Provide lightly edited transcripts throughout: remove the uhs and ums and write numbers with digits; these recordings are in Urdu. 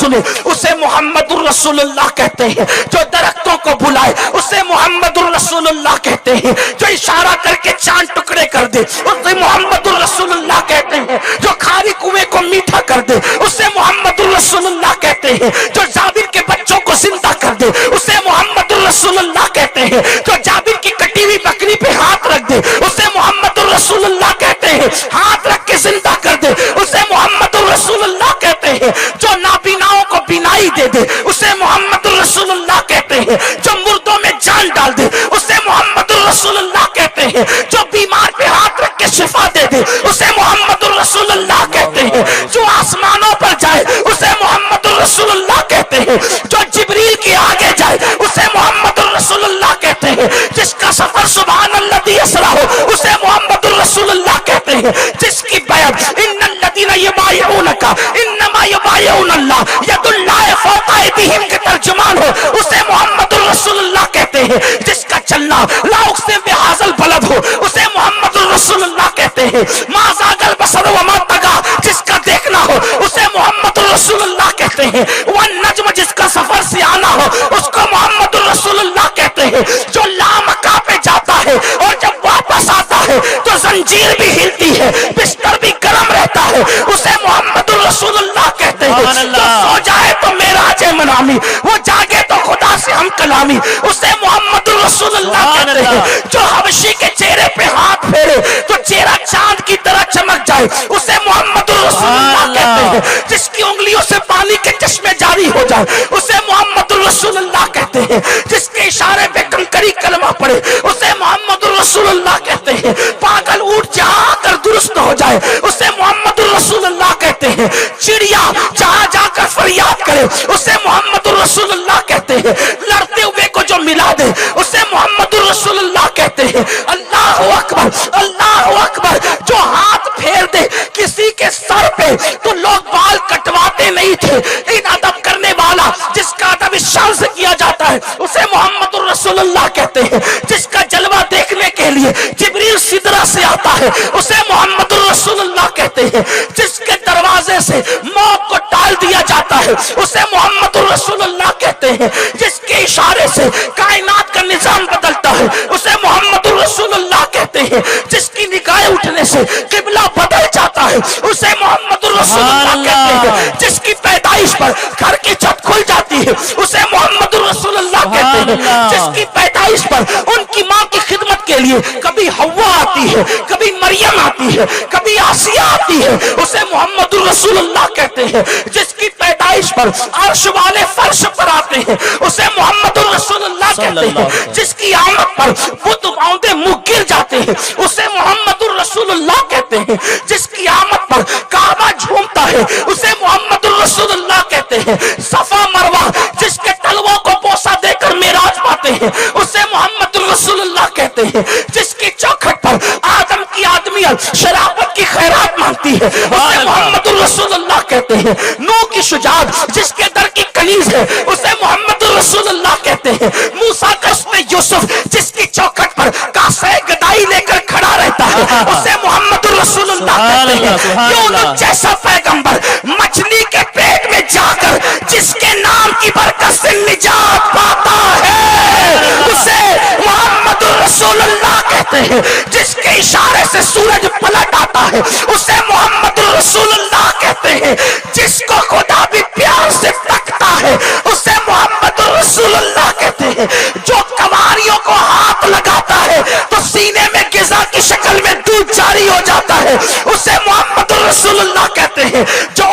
سنے اسے محمد الرسول اللہ کہتے ہیں، جو درختوں کو بلائے اسے محمد الرسول اللہ کہتے ہیں، جو اشارہ کر کے چاند ٹکڑے کر دے اسے محمد الرسول اللہ کہتے ہیں، جو کھاری کنویں کو میٹھا کر دے اسے محمد الرسول اللہ کہتے ہیں، جو جابر کے بچوں کو زندہ کر دے اسے محمد الرسول اللہ کہتے ہیں، جو جابر کی کٹی ہوئی بکری پہ ہاتھ رکھ دے اسے محمد الرسول اللہ کہتے ہیں، ہاتھ رکھ کے زندہ کر دے اسے محمد الرسول اللہ کہتے ہیں، جو نابیناؤں کو بینائی دے دے اسے محمد الرسول اللہ کہتے ہیں، جو مردوں میں جان ڈال دے اسے محمد الرسول اللہ کہتے ہیں، جو بیمار پہ ہاتھ رکھ کے شفا دے دے اسے محمد الرسول اللہ کہتے ہیں، جو آسمانوں پر جائے اسے محمد الرسول اللہ کہتے ہیں، جو جبریل کے آگے جائے اسے محمد الرسول اللہ کہتے ہیں، جس کا سفر سبحان الذی اسریٰ ہو اسے محمد الرسول اللہ کہتے ہیں، جس کی بیعت ان الذین یبایعونک انما یبایعون اللہ ید اللہ فوق ایدیہم کے ترجمان ہو اسے محمد الرسول اللہ کہتے ہیں، جس کا چلنا لا اقسم بہذا البلد ہو اسے محمد الرسول اللہ کہتے ہیں، ما زاغ البصر وما طغی جس کا دیکھنا ہو اسے محمد الرسول اللہ کہتے ہیں، والنجم جس کا سفر سیانا ہو اس کو محمد الرسول اللہ کہتے ہیں، جو لامکاں پہ جاتا ہے اور جب واپس آتا ہے تو زنجیر بھی ہلتی ہے بستر بھی گرم رہتا ہے اسے محمد الرسول اللہ کہتے ہیں، جو سو جائے تو معراج منامی وہ جاگے تو خدا سے ہم کلامی اسے محمد الرسول اللہ کہتے ہیں، جو حبشی کے چہرے پہ ہاتھ پھیرے تو چہرہ چاند کی طرح چمک جائے اسے محمد الرسول اللہ کہتے ہیں، جس کی انگلیوں سے پانی کے چشمے جاری ہو جائے اسے محمد الرسول اللہ کہتے ہیں، جس کے اشارے پہ کنکری کلمہ پڑے اسے محمد الرسول اللہ کہتے ہیں، پاگل اونٹ جہاں کر درست ہو جائے اسے محمد الرسول اللہ کہتے ہیں، چڑیا جہاں جا کر فریاد کرے اسے محمد الرسول اللہ کہتے ہیں، لڑتے ہوئے کو جو ملا دے اسے محمد الرسول اللہ کہتے ہیں، اللہ اکبر اللہ اکبر، جو ہاتھ پھیر دے کسی کے سر پہ تو لوگ بال کٹواتے نہیں تھے، ان ادب کرنے والا جس کا ادب اس شان سے کیا جاتا ہے اسے محمد الرسول اللہ کہتے ہیں، جس کا جلوہ دیکھنے کے لیے جبریل سدرہ سے آتا ہے اسے محمد الرسول اللہ کہتے ہیں، جس کے دروازے سے موت کو ٹال دیا جاتا ہے اسے محمد الرسول اللہ کہتے ہیں، جس کے اشارے سے کائنات کا نظام بدلتا ہے اسے محمد الرسول اللہ کہتے ہیں، جس کی نگاہیں اٹھنے سے قبلہ بدل جاتا ہے اسے محمد الرسول اللہ کہتے ہیں، جس کی پیدائش پر گھر کی چھت کھل جاتی ہے اسے محمد الرسول اللہ کہتے ہیں، جس کی پیدائش پر ان کی ماں کی خدمت کے لیے کبھی حوا آتی ہے کبھی مریم آتی ہے کبھی آسیہ آتی ہے اسے محمد الرسول اللہ کہتے ہیں، جس کی پیدائش پر عرش والے فرش پر آتے ہیں اسے محمد الرسول اللہ کہتے ہیں، جس کی آمد پر بت باندھے منہ گر جاتے ہیں اسے محمد الرسول اللہ کہتے ہیں، جس کی آمد پر کعبہ جھومتا ہے اسے محمد الرسول اللہ کہتے ہیں، صفا مروہ جس کے تلووں کو بوسہ دے کر معراج پاتے ہیں اسے محمد الرسول اللہ کہتے ہیں، جس کی چوکھٹ پر آدم کی آدمیت شرافت کی خیرات مانگتی ہے اسے محمد الرسول اللہ کہتے ہیں، نوح کی شجاعت جس کے در کی کنیز ہے اسے محمد الرسول اللہ کہتے ہیں، موسیٰ کا اس میں یوسف جس کی چوکھٹ پر کاسے گدائی لے کر کھڑا رہتا ہے اسے محمد الرسول اللہ کہتے ہیں، یونس جیسا پیغمبر مچھلی کے پیٹ میں جا کر جس کے نام کی برکت سے نجات پاتا ہے اسے محمد الرسول اللہ کہتے ہیں، جس کے اشارے سے سورج پلٹ آتا ہے اسے محمد الرسول اللہ کہتے ہیں، جس کو خدا بھی پیار سے تکتا ہے اسے محمد الرسول اللہ کہتے ہیں، جو کنواریوں کو ہاتھ لگاتا ہے تو سینے میں غذا کی شکل میں دودھ جاری ہو جاتا ہے اسے محمد الرسول اللہ کہتے ہیں، جو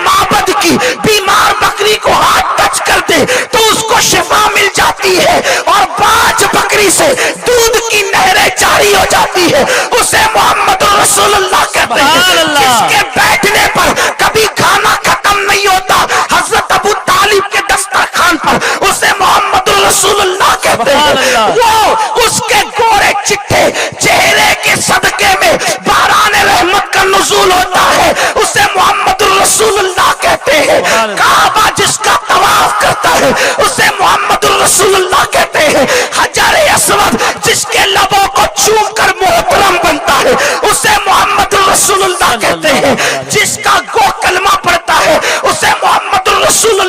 معبد کی بیمار بکری کو ہاتھ ٹچ کر دے تو اس کو شفا مل جاتی ہے اور باج بکری سے دودھ کی نہریں جاری ہو جاتی ہے اسے محمد الرسول اللہ کہتے ہیں، جس کے بیٹھنے پر کبھی کھانا ختم نہیں ہوتا حضرت ابو طالب کے دسترخوان پر اسے محمد الرسول اللہ کہتے ہیں، وہ اس کے گورے چٹھے چہرے کے صدقے میں باران رحمت کا نزول ہوتا ہے اسے محمد الرسول اللہ کہتے ہیں، کعبہ جس کا طواف کرتا ہے اسے محمد الرسول اللہ کہتے ہیں، حجر اسود جس کے لبوں کو چوم کر محترم بنتا ہے اسے محمد الرسول اللہ کہتے ہیں، جس کا گو کلمہ پڑھتا ہے اسے محمد الرسول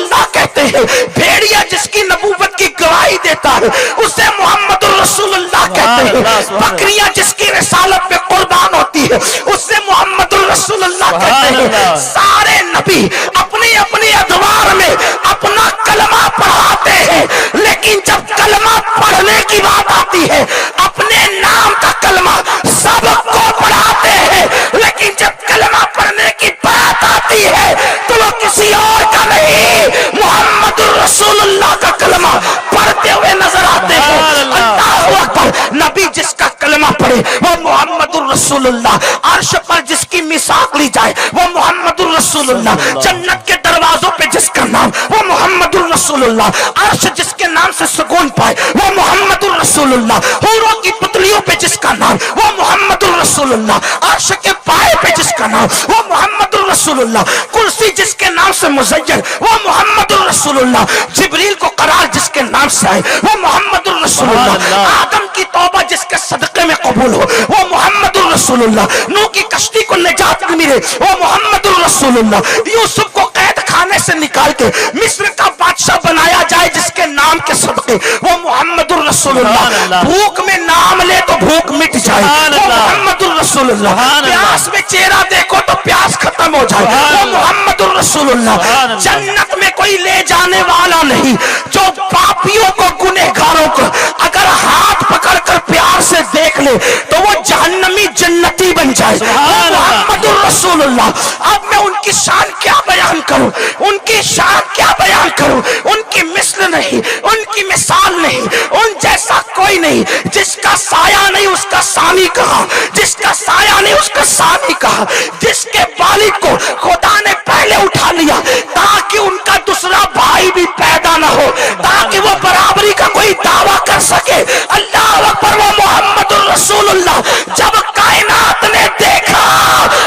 ہے اسے محمد الرسول اللہ کہتے ہیں. بکریاں جس کی رسالت پہ قربان ہوتی ہے اسے محمد الرسول اللہ کہتے ہیں. سارے نبی اپنی اپنی ادوار میں اپنا کلمہ پڑھاتے ہیں، لیکن جب کلمہ پڑھنے کی بات آتی ہے اپنے نام کا کلمہ سب کو پڑھاتے ہیں، لیکن جب کلمہ پڑھنے کی بات آتی ہے تو وہ کسی اور کا نہیں، محمد الرسول اللہ کا کلمہ پڑھتے ہوئے نظر آتے ہیں. اللہ اکبر. نبی جس کا کلمہ پڑھے وہ محمد الرسول اللہ. عرش پر جس کی میثاق لی جائے وہ محمد الرسول اللہ. جنت کے دروازوں پہ جس کا نام وہ محمد الرسول اللہ. عرش جس کے نام سے سکون پائے وہ محمد الرسول اللہ. حوروں کی پتلیوں پہ جس کا نام وہ محمد الرسول اللہ. عرش کے پائے پہ جس کا نام وہ محمد الرسول اللہ. کرسی جس کے نام سے مزین وہ محمد الرسول اللہ. جبریل کو قرار جس کے نام سے آئے وہ محمد الرسول اللہ. آدم کی توبہ جس کے صدقے میں قبول ہو وہ محمد الرسول اللہ. نوح کی کشتی کو نجات ملے وہ محمد الرسول اللہ. یوسف کو قید خانے سے نکال کے مصر کا بادشاہ بنایا جائے جس کے نام کے صدقے وہ محمد الرسول اللہ. بھوک میں نام لے تو بھوک مٹ جائے وہ محمد الرسول اللہ. پیاس میں چہرہ دیکھو تو پیاس ختم ہو جائے وہ محمد الرسول اللہ. جنت میں کوئی لے جانے والا نہیں جو پاپیوں کو گنہگاروں کو اگر ہاتھ پکڑ کر پیار سے دیکھ لے تو وہ جہنمی جنتی بن جائے وہ محمد الرسول اللہ. اب میں ان کی شان کیا بیان کروں، ان کی شان کیا بیان کروں. ان کی مثل نہیں، ان کی مثال نہیں، ان جیسا کوئی نہیں. جس کا سایہ نہیں اس کا ثانی کہا، جس کا سایہ نہیں اس کا ثانی کہا. جس کے والد کو خدا نے پہلے اٹھا لیا تاکہ ان کا دوسرا بھائی بھی پیدا نہ ہو، تاکہ وہ برابری کا کوئی دعویٰ کر سکے. اللہ اکبر. وہ محمد الرسول اللہ. جب کائنات نے دیکھا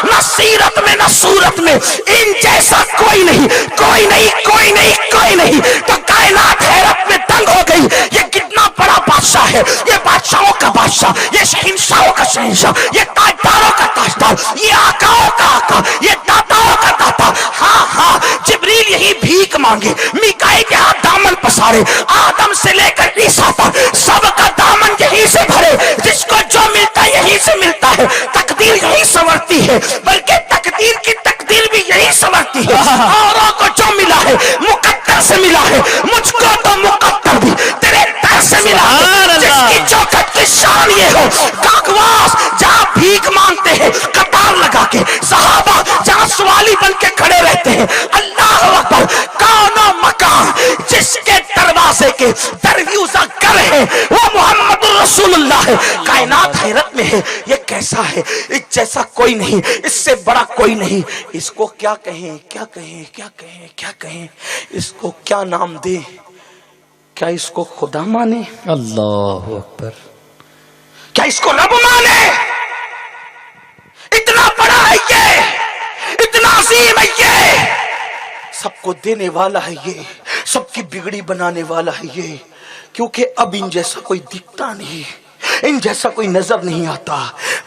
نہ سیرت میں نہ صورت میں ان جیسا کوئی نہیں، کوئی نہیں، کوئی نہیں، کوئی نہیں، تو کائنات حیرت میں دنگ ہو گئی. یہ کتنا بڑا بادشاہ ہے، یہ بادشاہوں کا بادشاہ، یہ شہنشاہوں کا شہنشاہ، یہ تاجداروں کا تاجدار، یہ آقاؤں کا آقا، یہ داتاؤں کا داتا. ہاں ہاں. جبریل یہی بھیک مانگے، میکائیل کے ہاتھ دامن پسارے، آدم سے لے کر عیسیٰ تک سب کا دامن یہی سے بھرے. جس کو جو ملتا ہے یہی سے ملتا ہے. تقدیر یہی سنورتی ہے، بلکہ تقدیر کی تقدیر بھی یہی سنورتی ہے. اوروں کو جو ملا ہے مقدر سے ملا ہے، مجھ کو تو مقدر بھی تیرے در سے ملا ہے. جس کی چوکھٹ کی شان یہ ہو، کاغواس جہاں بھیک مانگتے ہیں قطار لگا کے، صحابہ جہاں سوالی بن کے کھڑے رہتے ہیں. اللہ اکبر. کون و مکان جس کے دروازے کے درویزہ گر ہے وہ محمد الرسول اللہ ہے. کائنات حیرت میں ہے. یہ کیسا ہے؟ اس جیسا کوئی نہیں، اس سے بڑا کوئی نہیں. اس کو کیا کہیں، کیا کہیں، کیا کہیں، کیا کہیں، اس کو کیا نام دیں؟ کیا اس کو خدا مانے؟ اللہ اکبر. کیا اس کو رب مانے؟ اتنا بڑا ہے یہ، اتنا عظیم ہے یہ، سب کو دینے والا ہے یہ، سب کی بگڑی بنانے والا ہے یہ. کیونکہ اب ان جیسا کوئی دکھتا نہیں، ان جیسا کوئی نظر نہیں آتا.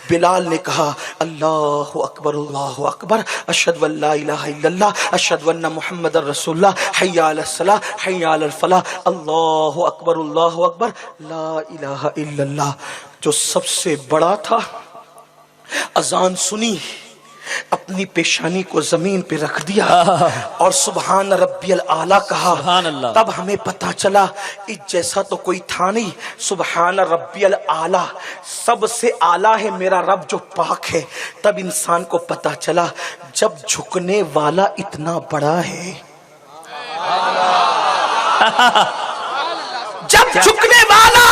بلال نے کہا اللہ اکبر، اللہ اکبر، اشہد ان لا الہ الا اللہ، اشہد ان محمد رسول اللہ، حی علی الصلاۃ، حی علی الفلاح، اللہ اکبر، اللہ اکبر، لا الہ الا اللہ. جو سب سے بڑا تھا اذان سنی، اپنی پیشانی کو زمین پہ رکھ دیا اور سبحان ربی الاعلیٰ کہا. تب ہمیں پتا چلا اس جیسا تو کوئی تھا نہیں. سبحان ربی الاعلیٰ، سب سے اعلیٰ ہے میرا رب جو پاک ہے. تب انسان کو پتا چلا جب جھکنے والا اتنا بڑا ہے، جب جھکنے والا